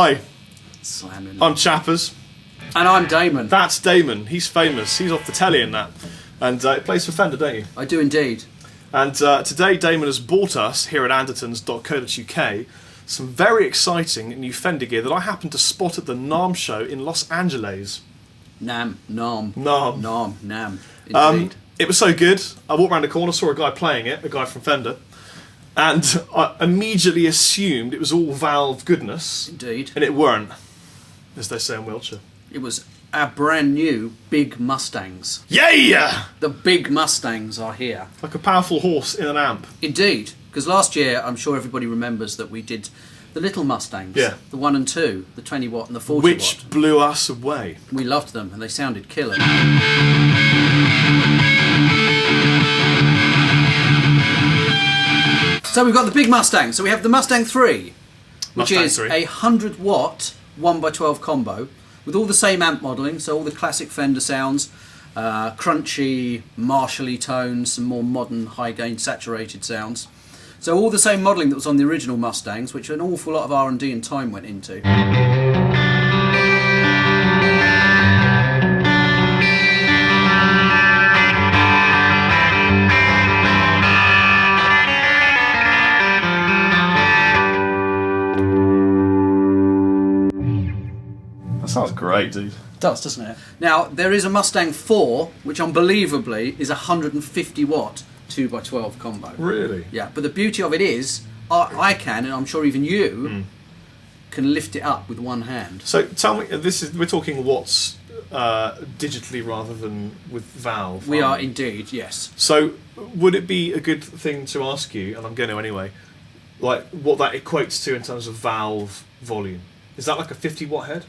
Hi, Slamming. I'm Chappers. And I'm Damon. That's Damon. He's famous. He's off the telly in that. And he plays for Fender, don't you? I do indeed. And today Damon has bought us, here at Andertons.co.uk, some very exciting new Fender gear that I happened to spot at the NAMM show in Los Angeles. Nam. Indeed. It was so good. I walked around the corner, saw a guy playing it, a guy from Fender, and I immediately assumed it was all valve goodness. Indeed. And it weren't, as they say in Wiltshire. It was our brand new big Mustangs. Yeah! The big Mustangs are here. Like a powerful horse in an amp. Indeed. Because last year, I'm sure everybody remembers that we did the little Mustangs. Yeah. The 1 and 2, the 20 watt and the 40 watt. Which blew us away. We loved them and they sounded killer. So we've got the big Mustang. So we have the Mustang III, which is a 100 watt 1x12 combo with all the same amp modelling, so all the classic Fender sounds, crunchy, Marshall-y tones, some more modern high gain saturated sounds. So all the same modelling that was on the original Mustangs, which an awful lot of R&D and time went into. That sounds great, dude. It does, doesn't it? Now, there is a Mustang IV, which unbelievably is a 150 watt 2x12 combo. Really? Yeah, but the beauty of it is, I can, and I'm sure even you, can lift it up with one hand. So tell me, we're talking watts digitally rather than with valve. We are indeed, yes. So would it be a good thing to ask you, and I'm going to anyway, like what that equates to in terms of valve volume? Is that like a 50 watt head?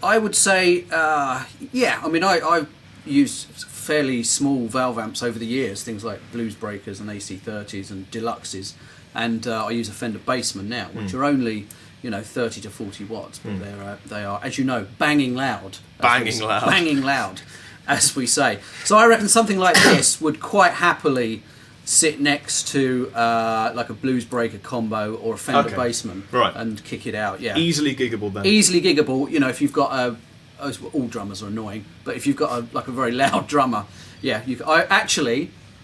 I would say, yeah. I mean, I use fairly small valve amps over the years, things like Blues Breakers and AC30s and Deluxes, and I use a Fender Bassman now, which are only 30 to 40 watts, but they are, as you know, banging loud. Banging loud, as we say. So I reckon something like this would quite happily sit next to like a Blues Breaker combo or a Fender Bassman, right, and kick it out. Yeah, easily giggable then. Easily giggable. If you've got all drummers are annoying, but if you've got a very loud drummer, yeah,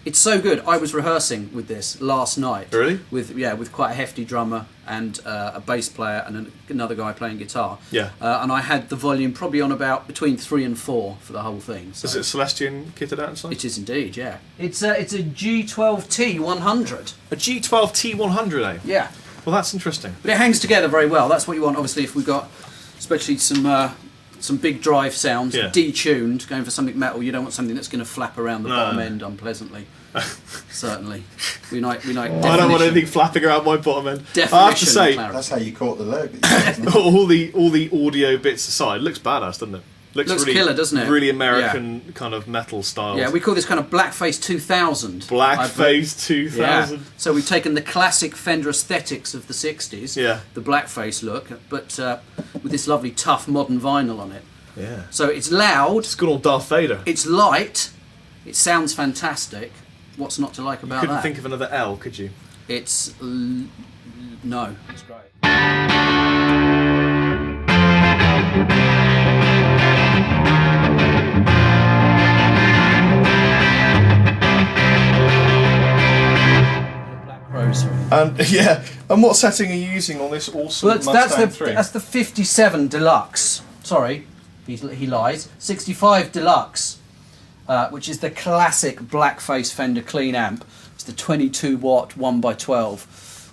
it's so good. I was rehearsing with this last night. Really? With quite a hefty drummer and a bass player and another guy playing guitar. Yeah. And I had the volume probably on about between 3 and 4 for the whole thing. So. Is it Celestian kitted out inside? It is indeed, yeah. It's a G12T 100. A G12T 100, eh? Yeah. Well, that's interesting. But it hangs together very well. That's what you want, obviously, if we've got, especially some big drive sounds, detuned, going for something metal. You don't want something that's going to flap around the bottom end unpleasantly. Certainly, we like. I don't want anything flapping around my bottom end. Definition, I have to say, that's how you caught the leg. all the audio bits aside, looks badass, doesn't it? Looks really killer, doesn't it? Really American kind of metal style. Yeah, we call this kind of Blackface 2000. Blackface 2000. Yeah. So we've taken the classic Fender aesthetics of the 60s, the blackface look, but with this lovely tough modern vinyl on it. Yeah. So it's loud. It's good old Darth Vader. It's light. It sounds fantastic. What's not to like about that? You couldn't think of another L, could you? It's no. It's great. And what setting are you using on this awesome Mustang III? That's the 57 Deluxe. Sorry, he lies. 65 Deluxe, which is the classic blackface Fender clean amp. It's the 22 watt 1x12,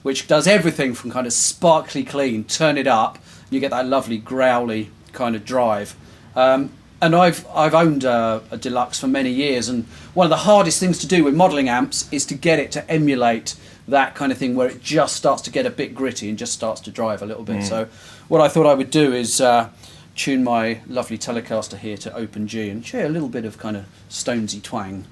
which does everything from kind of sparkly clean, turn it up, you get that lovely growly kind of drive. And I've owned a Deluxe for many years, and one of the hardest things to do with modelling amps is to get it to emulate that kind of thing where it just starts to get a bit gritty and just starts to drive a little bit. So what I thought I would do is tune my lovely Telecaster here to open G and share a little bit of kind of Stonesy twang.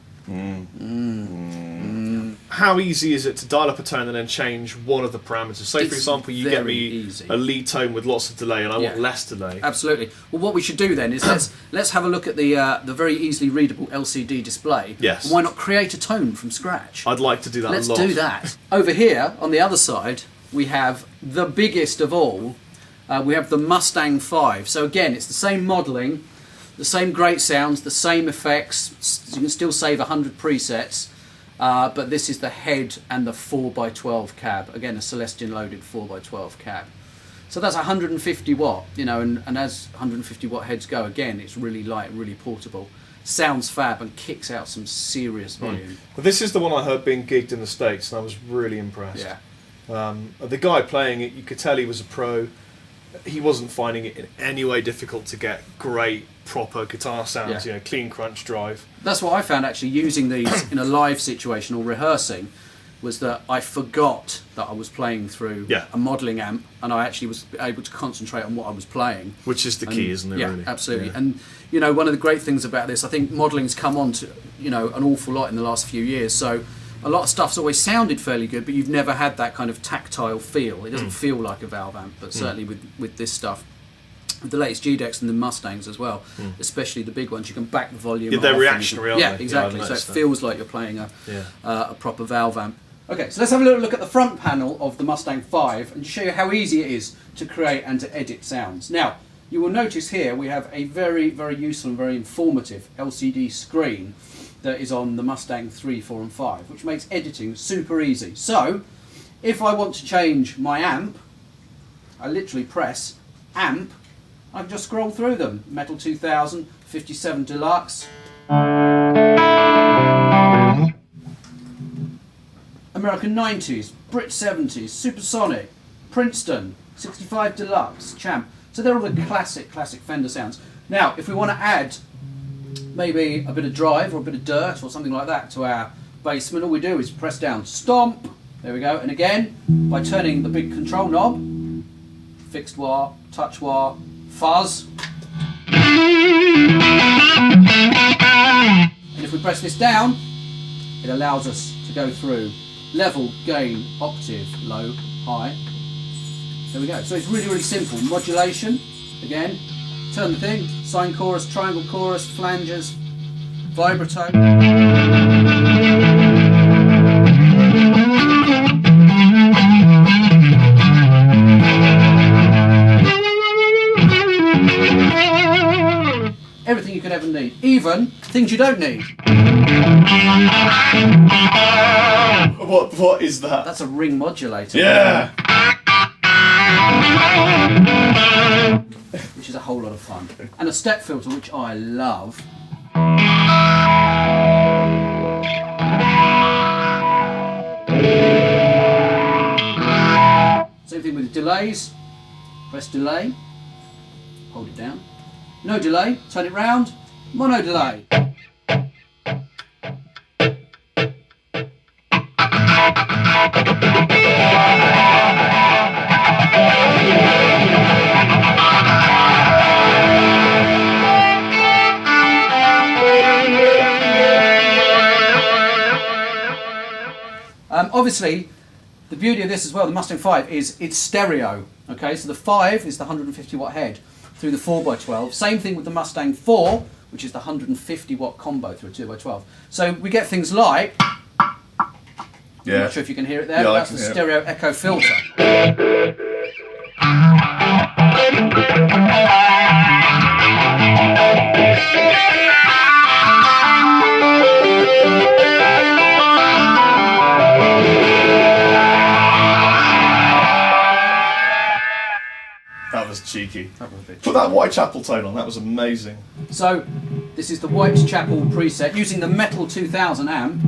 How easy is it to dial up a tone and then change one of the parameters? Say, for example, you get me a lead tone with lots of delay and I want less delay. Absolutely. Well, what we should do then is let's have a look at the very easily readable LCD display. Yes. Why not create a tone from scratch? I'd like to do that a lot. Let's do that. Over here, on the other side, we have the biggest of all, we have the Mustang V. So again, it's the same modelling, the same great sounds, the same effects. You can still save 100 presets, but this is the head and the 4x12 cab. Again, a Celestion loaded 4x12 cab. So that's 150 watt, you know, and as 150 watt heads go, again, it's really light, really portable. Sounds fab and kicks out some serious volume. Well, this is the one I heard being gigged in the States, and I was really impressed. Yeah. The guy playing it, you could tell he was a pro. He wasn't finding it in any way difficult to get great, proper guitar sounds, you know, clean crunch drive. That's what I found actually using these in a live situation or rehearsing, was that I forgot that I was playing through a modelling amp, and I actually was able to concentrate on what I was playing. Which is the key, isn't it, yeah, really? Absolutely. Yeah. And, you know, one of the great things about this, I think modelling's come on to, you know, an awful lot in the last few years. So a lot of stuff's always sounded fairly good, but you've never had that kind of tactile feel. It doesn't feel like a valve amp, but certainly with this stuff, with the latest G-Decks and the Mustangs as well, especially the big ones, you can back the volume. Yeah, they're reactionary, aren't they? Yeah, exactly. Yeah, so it feels like you're playing a proper valve amp. Okay, so let's have a little look at the front panel of the Mustang V and show you how easy it is to create and to edit sounds. Now, you will notice here we have a very, very useful and very informative LCD screen that is on the Mustang 3, 4 and 5, which makes editing super easy. So, if I want to change my amp, I literally press amp, I can just scroll through them. Metal 2000, 57 Deluxe, American 90s, Brit 70s, Supersonic, Princeton, 65 Deluxe, Champ. So they're all the classic Fender sounds. Now, if we want to add maybe a bit of drive or a bit of dirt or something like that to our basement, all we do is press down stomp, there we go, and again, by turning the big control knob, fixed wah, touch wah, fuzz, and if we press this down, it allows us to go through level, gain, octave, low, high. There we go. So it's really, really simple. Modulation, again, turn the thing, sine chorus, triangle chorus, flanges, vibrato. Everything you could ever need, even things you don't need. What is that? That's a ring modulator. Yeah! Which is a whole lot of fun. And a step filter, which I love. Same thing with delays. Press delay, hold it down. No delay, turn it round, mono delay. Obviously, the beauty of this as well, the Mustang V, is it's stereo. Okay, so the 5 is the 150 watt head through the 4x12. Same thing with the Mustang 4, which is the 150 watt combo through a 2x12. So we get things like, I'm not sure if you can hear it there, but that's the stereo echo filter. That was cheeky. That was a bit Put that Whitechapel tone on, that was amazing. So, this is the Whitechapel preset using the Metal 2000 amp.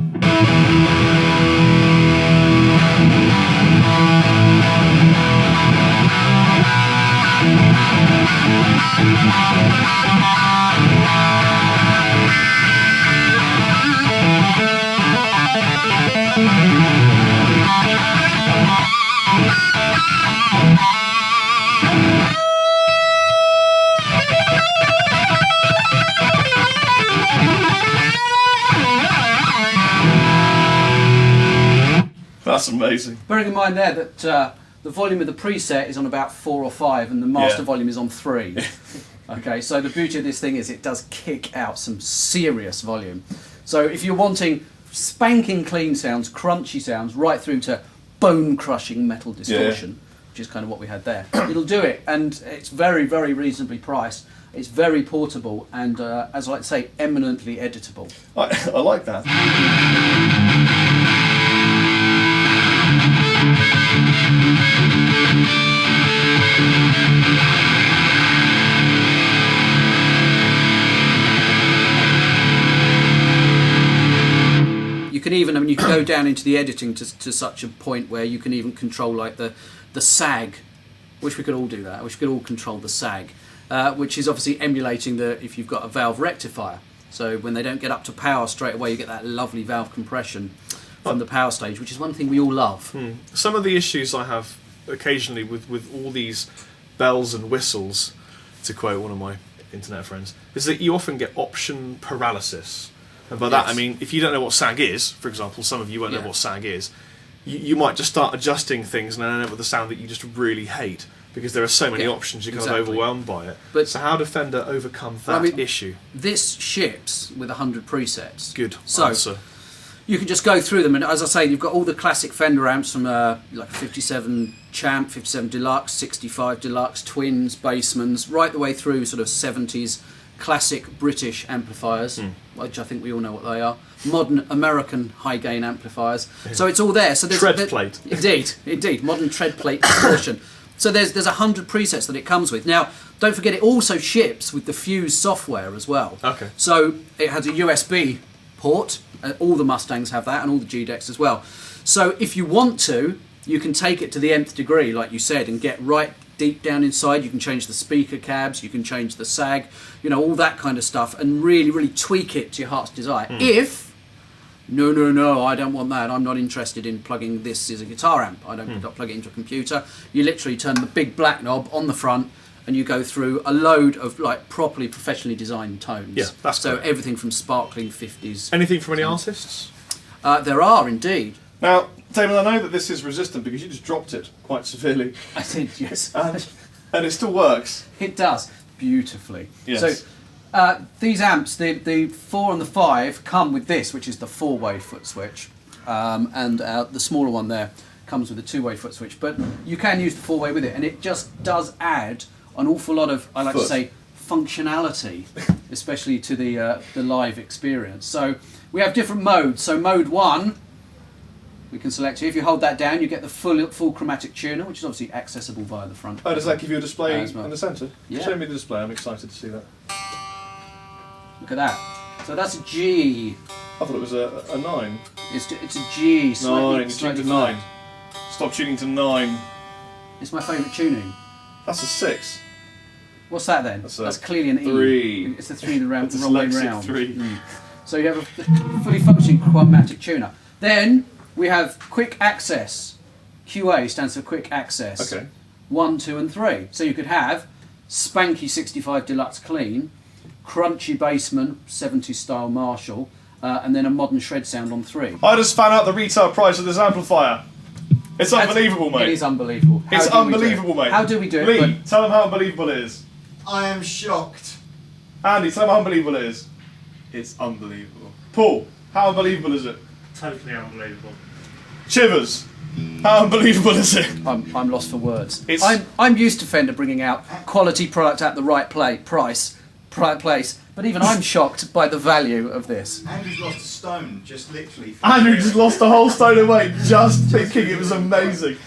That's amazing. Bearing in mind there that the volume of the preset is on about 4 or 5 and the master volume is on 3. Okay, so the beauty of this thing is it does kick out some serious volume. So if you're wanting spanking clean sounds, crunchy sounds, right through to bone-crushing metal distortion, which is kind of what we had there. It'll do it, and it's very, very reasonably priced. It's very portable, and as I like to say, eminently editable. I like that. You can even, I mean, you can go down into the editing to such a point where you can even control like the sag. Wish we could all do that. I wish we could all control the sag, which is obviously emulating if you've got a valve rectifier. So when they don't get up to power straight away, you get that lovely valve compression from the power stage, which is one thing we all love. Some of the issues I have occasionally with all these bells and whistles, to quote one of my internet friends, is that you often get option paralysis. And by that I mean, if you don't know what sag is, for example, some of you won't know what sag is, you might just start adjusting things and then end up with a sound that you just really hate, because there are so many options, you're kind of overwhelmed by it. But so how do Fender overcome that issue? This ships with 100 presets. Good answer. You can just go through them, and as I say, you've got all the classic Fender amps from like 57 Champ, 57 Deluxe, 65 Deluxe, Twins, Bassmans, right the way through sort of 70s classic British amplifiers, which I think we all know what they are. Modern American high gain amplifiers. So it's all there. So there's tread plate. Indeed, modern tread plate distortion. So there's 100 presets that it comes with. Now, don't forget, it also ships with the Fuse software as well. Okay. So it has a USB port. All the Mustangs have that, and all the G-Decks as well. So if you want to, you can take it to the nth degree, like you said, and get right deep down inside. You can change the speaker cabs, you can change the sag, you know, all that kind of stuff, and really, really tweak it to your heart's desire. If no, I don't want that. I'm not interested in plugging this as a guitar amp. I don't plug it into a computer. You literally turn the big black knob on the front, and you go through a load of like properly professionally designed tones. Yeah, that's so great. Everything from sparkling 50s. Anything from any artists? There are indeed. Now, Damon, I know that this is resistant because you just dropped it quite severely. I did, yes. And it still works. It does beautifully. Yes. So these amps, the 4 and the 5, come with this, which is the 4-way foot switch, and the smaller one there comes with a 2-way foot switch. But you can use the 4-way with it, and it just does add an awful lot of, I like to say, functionality, especially to the live experience. So we have different modes. So mode 1, we can select here. If you hold that down, you get the full chromatic tuner, which is obviously accessible via the front. Oh, does that give you a display well. in the centre? Yeah. Show me the display, I'm excited to see that. Look at that. So that's a G. I thought it was a 9. It's a G. 9, you tuned to 9. Stop tuning to 9. It's my favourite tuning. That's a 6. What's that then? That's clearly an 3. E. It's the 3 in the round, That's wrong way dyslexic round. 3. So you have a fully functioning chromatic tuner. Then we have quick access. QA stands for quick access. Okay. 1, 2 and 3. So you could have spanky 65 Deluxe clean, crunchy Bassman 70s style Marshall, and then a modern shred sound on 3. I just found out the retail price of this amplifier. It's unbelievable, mate. It is unbelievable. It's unbelievable, mate. How do we do it? Lee, tell them how unbelievable it is. I am shocked. Andy, tell them how unbelievable it is. It's unbelievable. Paul, how unbelievable is it? Totally unbelievable. Shivers, how unbelievable is it? I'm lost for words. I'm used to Fender bringing out quality product at the right place, but even I'm shocked by the value of this. Andrew's lost a stone, just literally. Andrew just lost a whole stone of weight just thinking it was amazing.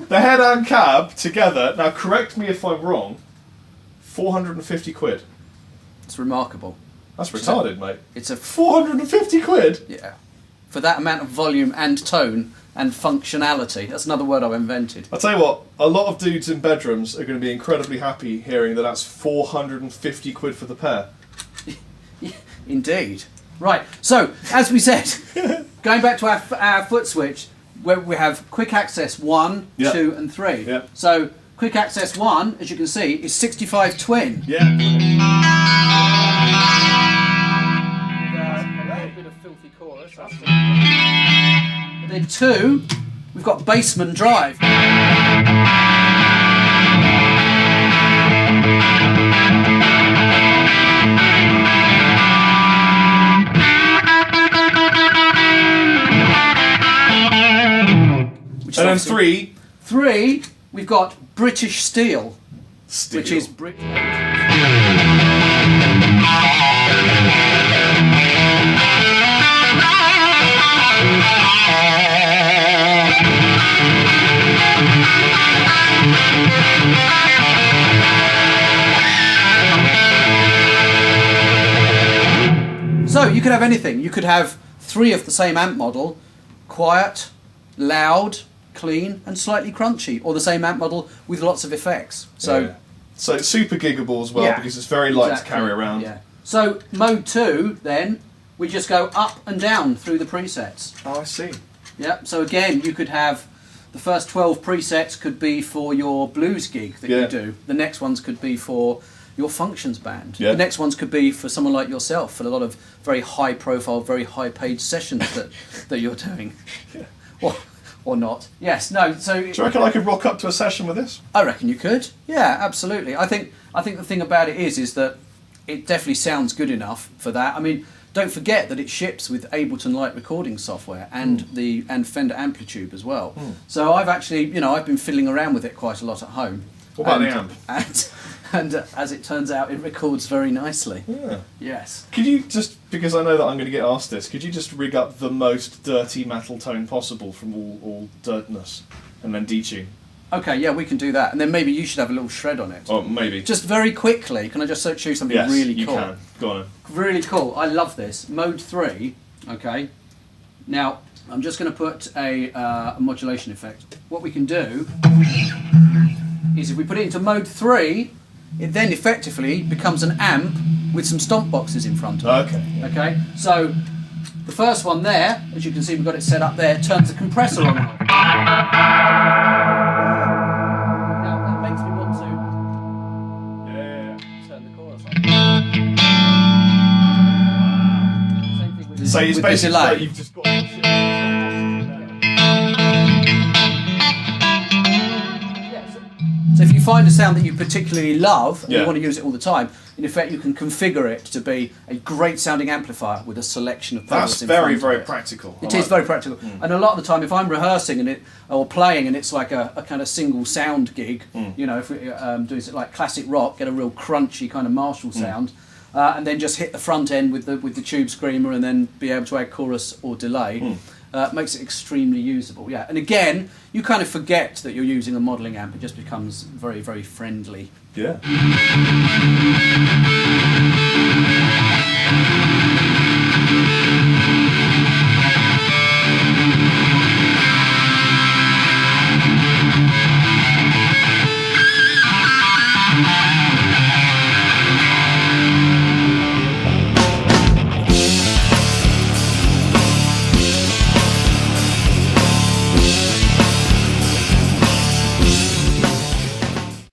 The head and cab together, now correct me if I'm wrong, 450 quid. It's remarkable. That's retarded, mate. It's a 450 quid? Yeah. For that amount of volume and tone and functionality. That's another word I've invented. I'll tell you what, a lot of dudes in bedrooms are going to be incredibly happy hearing that that's 450 quid for the pair. Indeed. Right, so, as we said, going back to our foot switch, where we have quick access 1, 2 and 3. Yeah. So, quick access 1, as you can see, is 65 twin. Yeah. A little bit of filthy chorus. And then 2, we've got Bassman drive. And then 3. 3, we've got British steel, Steel. which is Brit. So you could have anything. You could have 3 of the same amp model, quiet, loud, clean, and slightly crunchy, or the same amp model with lots of effects. So, Yeah. So it's super giggable as well because it's very light to carry around. Yeah. So mode 2, then we just go up and down through the presets. Oh, I see. Yep. So again, you could have the first 12 presets could be for your blues gig that you do. The next ones could be for your functions band. Yeah. The next ones could be for someone like yourself for a lot of very high profile, very high paid sessions that you're doing. Yeah. Or not. Yes. No. So. Do you reckon I could rock up to a session with this? I reckon you could. Yeah, absolutely. I think the thing about it is that it definitely sounds good enough for that. I mean, don't forget that it ships with Ableton Light recording software and Fender Amplitube as well. So I've actually, I've been fiddling around with it quite a lot at home. What about the amp? And as it turns out, it records very nicely. Yeah. Yes. Could you just, because I know that I'm going to get asked this, could you just rig up the most dirty metal tone possible from all dirtness and then detune? Okay, yeah, we can do that. And then maybe you should have a little shred on it. Oh, maybe. Just very quickly, can I just choose something really cool? Yes, you can. Go on then. Really cool. I love this. Mode 3, okay. Now, I'm just going to put a modulation effect. What we can do is if we put it into mode 3, it then effectively becomes an amp with some stomp boxes in front of it. Okay. Okay, so the first one there, as you can see we've got it set up there, turns the compressor on and off. Now that makes me want to turn the chorus on. Same thing with So it's with the basically delay. like you've just got... So if you find a sound that you particularly love and Yeah. you want to use it all the time, in effect you can configure it to be a great sounding amplifier with a selection of pedals That's in very, front of very it. practical. It is very practical. And a lot of the time if I'm rehearsing or playing and it's like a kind of single sound gig, if we do it like classic rock, get a real crunchy kind of Marshall sound, and then just hit the front end with the tube screamer and then be able to add chorus or delay. Makes it extremely usable, yeah. And again, you kind of forget that you're using a modelling amp. It just becomes very, very friendly. Yeah.